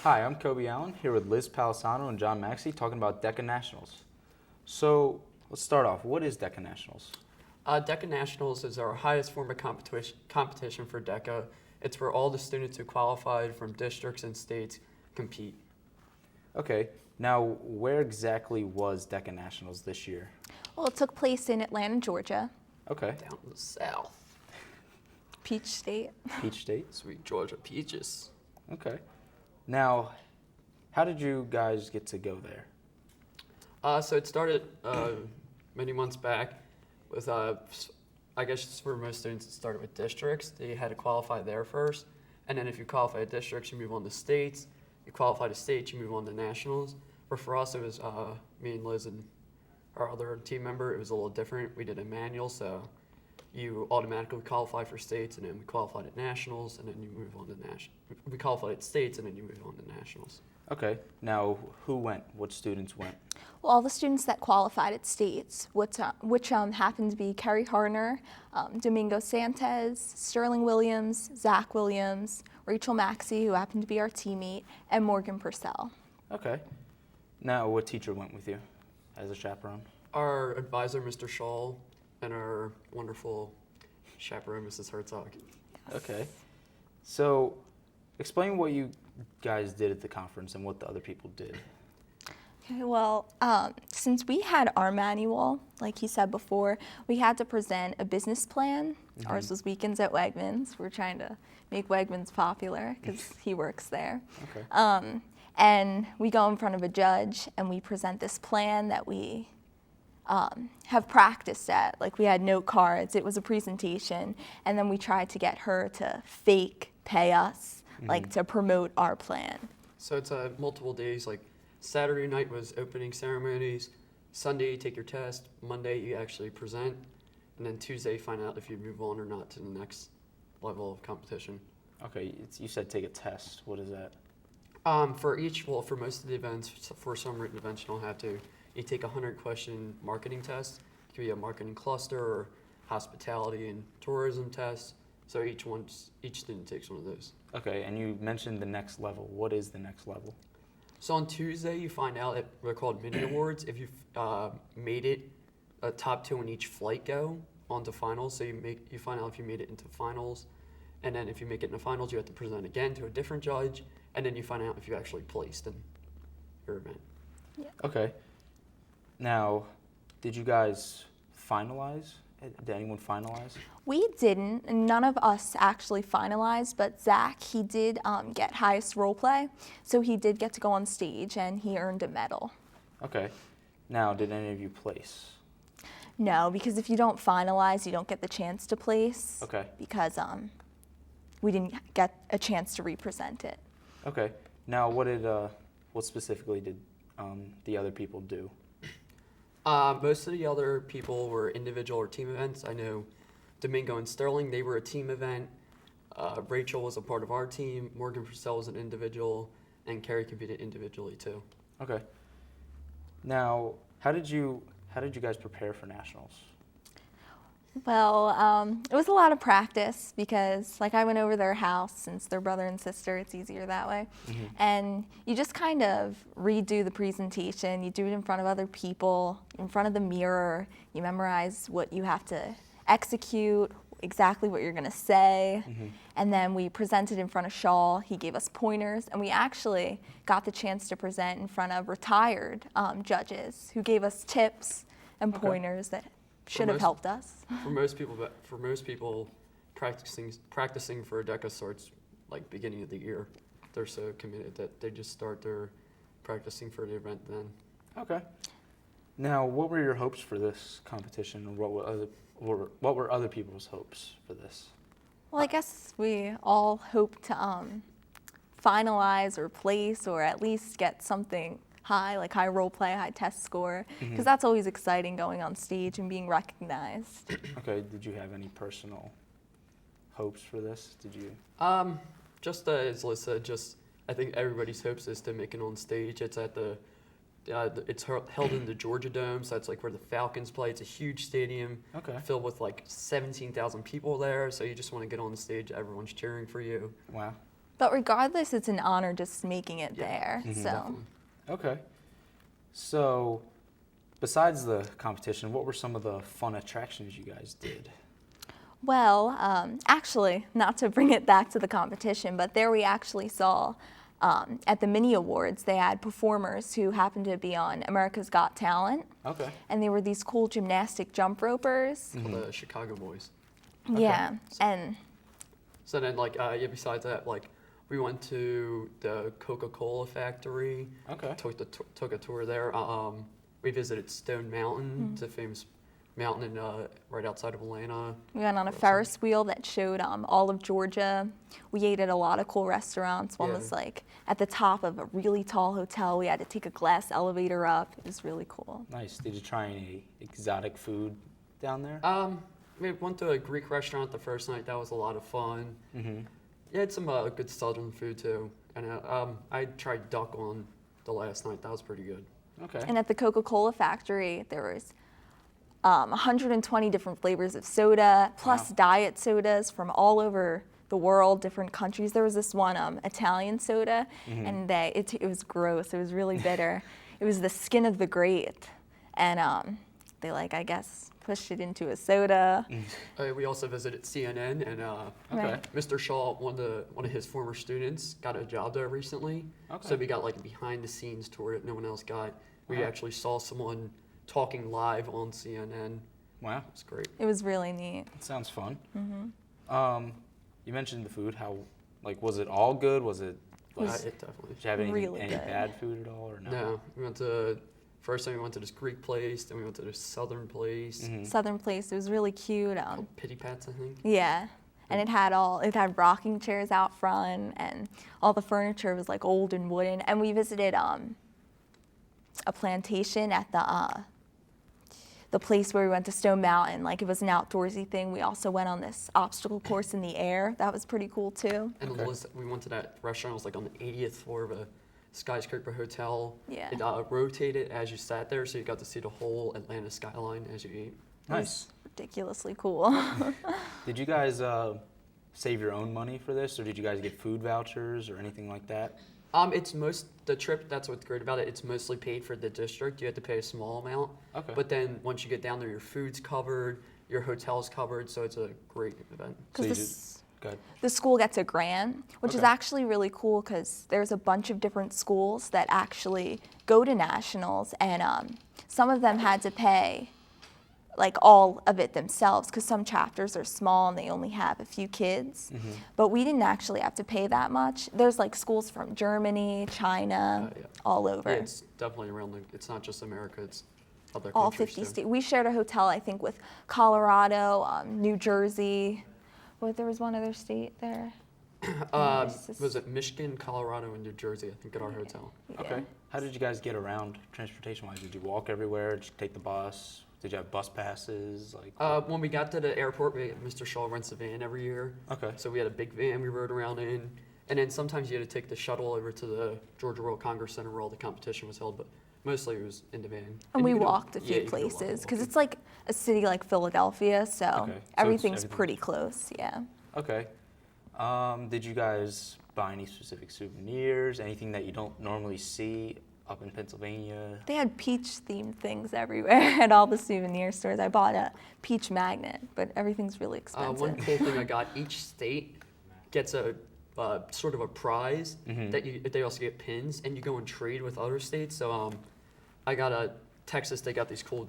Hi, I'm Kobe Allen, here with Liz Palisano and John Maxey, talking about DECA Nationals. So, let's start off. What is DECA Nationals? DECA Nationals is our highest form of competition for DECA. It's where all the students who qualified from districts and states compete. Okay, now where exactly was DECA Nationals this year? Well, it took place in Atlanta, Georgia. Okay, Down in the south. Peach State. Peach State. Sweet Georgia peaches. Okay. Now, how did you guys get to go there? So it started many months back with, I guess for most students, it started with districts. They had to qualify there first. And then if you qualify to districts, you move on to states. You qualify to states, you move on to nationals. But for us, it was me and Liz and our other team member. It was a little different. We did a manual, so you automatically qualify for states, and then we qualified at nationals, and then you move on to national. We qualified at states, and then you move on to nationals. Okay, now who went? What students went? Well, all the students that qualified at states, which happened to be Kerry Harner, Domingo Santos, Sterling Williams, Zach Williams, Rachel Maxey, who happened to be our teammate, and Morgan Purcell. Okay. Now, what teacher went with you as a chaperone? Our advisor, Mr. Shaw, and our wonderful chaperone, Mrs. Herzog. Okay. So, explain what you guys did at the conference and what the other people did. Okay, well, since we had our manual, like he said before, we had to present a business plan. Mm-hmm. Ours was Weekends at Wegmans. We're trying to make Wegmans popular because he works there. Okay. And we go in front of a judge and we present this plan that we have practiced at. Like, we had note cards, it was a presentation, and then we tried to get her to fake pay us, like to promote our plan. So it's multiple days, like Saturday night was opening ceremonies, Sunday you take your test, Monday you actually present, and then Tuesday you find out if you move on or not to the next level of competition. Okay, you said take a test. What is that? For most of the events, for some written events you don't have to, you take a 100-question marketing test. It could be a marketing cluster or hospitality and tourism test. So each student takes one of those. Okay, and you mentioned the next level. What is the next level? So on Tuesday, you find out they're called mini awards. If you've made it a top 2 in each flight go on to finals, so you find out if you made it into finals, and then if you make it into finals, you have to present again to a different judge, and then you find out if you actually placed in your event. Yeah. Okay. Now, did you guys finalize? Did anyone finalize? We didn't. None of us actually finalized, but Zach, he did get highest role play, so he did get to go on stage and he earned a medal. Okay. Now, did any of you place? No, because if you don't finalize, you don't get the chance to place. Okay. Because we didn't get a chance to represent it. Okay. Now, what specifically did the other people do? Most of the other people were individual or team events. I know Domingo and Sterling, they were a team event. Rachel was a part of our team. Morgan Purcell was an individual, and Carrie competed individually too. Okay. Now, how did you guys prepare for nationals? Well, it was a lot of practice because, like, I went over their house since they're brother and sister. It's easier that way. Mm-hmm. And you just kind of redo the presentation. You do it in front of other people, in front of the mirror. You memorize what you have to execute, exactly what you're going to say. Mm-hmm. And then we presented in front of Shaw. He gave us pointers. And we actually got the chance to present in front of retired judges who gave us tips and pointers that should have helped us. For most people, practicing for a DECA starts like beginning of the year. They're so committed that they just start their practicing for the event then. Okay. Now, what were your hopes for this competition, or what were other people's hopes for this? Well, I guess we all hope to finalize or place or at least get something high, like high role play, high test score, because that's always exciting, going on stage and being recognized. Okay, did you have any personal hopes for this? Did you? Just as Liz said, I think everybody's hopes is to make it on stage. It's at it's held in the Georgia Dome, so that's like where the Falcons play. It's a huge stadium, filled with like 17,000 people there, so you just want to get on the stage, everyone's cheering for you. Wow. But regardless, it's an honor just making it there. So. Definitely. Okay. So, besides the competition, what were some of the fun attractions you guys did? Well, actually, not to bring it back to the competition, but there we actually saw at the mini awards, they had performers who happened to be on America's Got Talent. Okay. And they were these cool gymnastic jump ropers. The Chicago boys. Yeah, and So then, like, yeah, besides that, like, we went to the Coca-Cola factory. Okay. Took a tour there. We visited Stone Mountain, it's a famous mountain in, right outside of Atlanta. we went on a Ferris wheel that showed all of Georgia. We ate at a lot of cool restaurants. One Yeah. was like at the top of a really tall hotel. We had to take a glass elevator up. It was really cool. Nice. Did you try any exotic food down there? We went to a Greek restaurant the first night. That was a lot of fun. Mm-hmm. Yeah, had some good southern food too. And I tried duck on the last night. That was pretty good. Okay. And at the Coca-Cola factory, there was 120 different flavors of soda, plus Wow. diet sodas from all over the world, different countries. There was this one Italian soda, and it was gross. It was really bitter. It was the skin of the grape, and they I guess pushed it into a soda. We also visited CNN, and Okay. Right. Mr. Shaw, one of his former students, got a job there recently. Okay. So we got like a behind-the-scenes tour that no one else got. We Wow. actually saw someone talking live on CNN. Wow. It's great. It was really neat. That sounds fun. You mentioned the food. How, was it all good? Was it, It definitely. did you have any really good. bad food at all or no? No, first time we went to this Greek place, then we went to this southern place. Southern place. It was really cute. Pity Pats, I think. Yeah. And it had rocking chairs out front, and all the furniture was like old and wooden. And we visited a plantation at the place where we went to Stone Mountain. Like, it was an outdoorsy thing. We also went on this obstacle course in the air. That was pretty cool too. And Okay. we went to that restaurant. It was like on the 80th floor of a skyscraper hotel. Yeah. It rotated as you sat there, so you got to see the whole Atlanta skyline as you ate. Nice. Ridiculously cool. Did you guys save your own money for this, or did you guys get food vouchers or anything like that? The trip, that's what's great about it, it's mostly paid for the district. You have to pay a small amount. Okay. But then once you get down there, your food's covered, your hotel's covered, so it's a great event. So you Because Go ahead. the school gets a grant, which is Okay. actually really cool because there's a bunch of different schools that actually go to nationals, and some of them had to pay all of it themselves because some chapters are small and they only have a few kids. But we didn't actually have to pay that much. There's schools from Germany, China, Yeah. all over. Yeah, it's definitely it's not just America, it's other All countries 50 too. states. We shared a hotel, I think, with Colorado, New Jersey. There was one other state there. Was it Michigan, Colorado, and New Jersey, I think, at our hotel. Yeah. Okay. How did you guys get around transportation-wise? Did you walk everywhere? Did you take the bus? Did you have bus passes? When we got to the airport, Mr. Shaw rents a van every year. Okay. So we had a big van we rode around in. And then sometimes you had to take the shuttle over to the Georgia World Congress Center where all the competition was held, but mostly it was in the van. And we you could- walked a yeah, few you could walk places because walk. it's like a city like Philadelphia, so Okay. So everything's everything's- pretty close. Yeah. Okay. Did you guys buy any specific souvenirs? Anything that you don't normally see up in Pennsylvania? They had peach-themed things everywhere at all the souvenir stores. I bought a peach magnet, but everything's really expensive. One cool thing I got, each state gets a sort of a prize that they also get pins, and you go and trade with other states. So I got Texas, they got these cool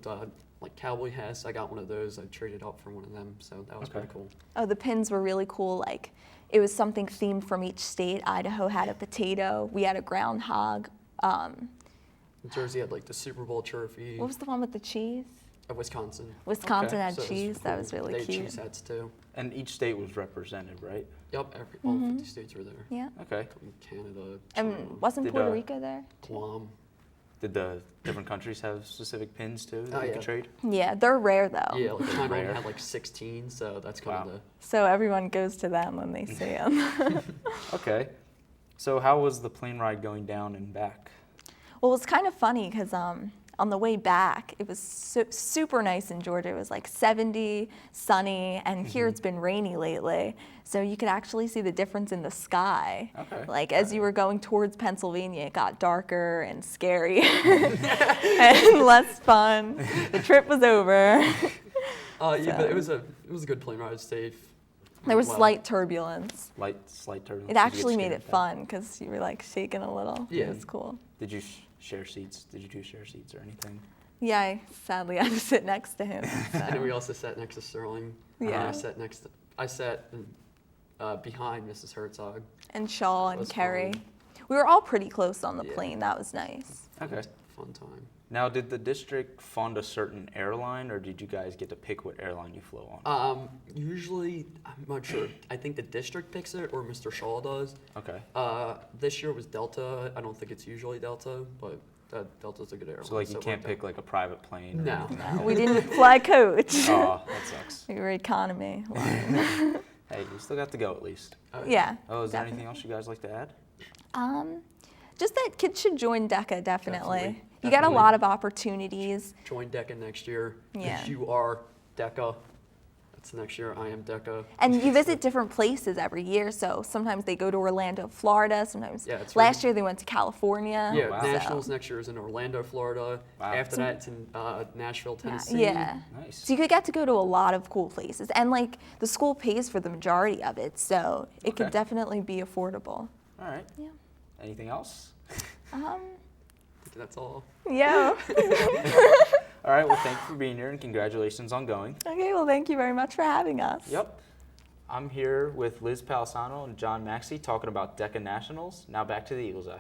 cowboy hats. I got one of those. I traded out for one of them, so that was pretty cool. Oh, the pins were really cool. It was something themed from each state. Idaho had a potato. We had a groundhog. New Jersey had the Super Bowl trophy. What was the one with the cheese? Wisconsin. Wisconsin Okay. had So it was cheese. That cool. was really They had cute. cheese hats too. And each state was represented, right? Yep, all 50 states were there. Yeah. Okay. From Canada, China, And wasn't Did, Puerto uh, Rico there? Guam. Did the different countries have specific pins too that Oh, you yeah. could trade? Yeah, they're rare though. Yeah, China only Rare. had 16, so that's kind Wow. of So everyone goes to them when they see them. Okay. So how was the plane ride going down and back? Well, it was kind of funny because on the way back, it was super nice in Georgia. It was like 70, sunny, and here it's been rainy lately. So you could actually see the difference in the sky. Okay. Like as you were going towards Pennsylvania, it got darker and scary and less fun. The trip was over. Yeah, but it was a good plane ride. Safe. There was Well, slight turbulence. Slight turbulence. It Did you actually get made scared it of that? fun because you were like shaking a little. Yeah. It was cool. Did you share seats? Did you two share seats or anything? Yeah, I sadly had to sit next to him. And then we So. also sat next to Sterling. Yeah. I sat behind Mrs. Herzog. And Shaw That and was Kerry. fun. We were all pretty close on the Yeah. plane. That was nice. Okay. Fun time. Now, did the district fund a certain airline, or did you guys get to pick what airline you flew on? Usually, I'm not sure. I think the district picks it, or Mr. Shaw does. Okay. This year was Delta. I don't think it's usually Delta, but Delta's a good airline. So like you it can't worked pick like a private plane? Or No. anything? No, we didn't fly coach. Oh, that sucks. We were economy. Hey, you still got to go at least. out. Yeah. Oh, is there anything definitely. else you guys like to add? Just that kids should join DECA, definitely. Definitely. You get a Definitely. lot of opportunities. Join DECA next year. 'Cause Yeah. You are DECA. That's next year. I am DECA. And you visit different places every year, so sometimes they go to Orlando, Florida. Sometimes Yeah, it's last really- year they went to California. Yeah, wow. Nationals So, next year is in Orlando, Florida. Wow. After that, it's in Nashville, Tennessee. yeah. Nice. So you could get to go to a lot of cool places, and like the school pays for the majority of it, so it could Okay. definitely be affordable. All right. Yeah. Anything else? I think that's all. Yeah. All right. Well, thank you for being here and congratulations on going. Okay. Well, thank you very much for having us. Yep. I'm here with Liz Palisano and John Maxey talking about DECA Nationals. Now back to the Eagles Eye.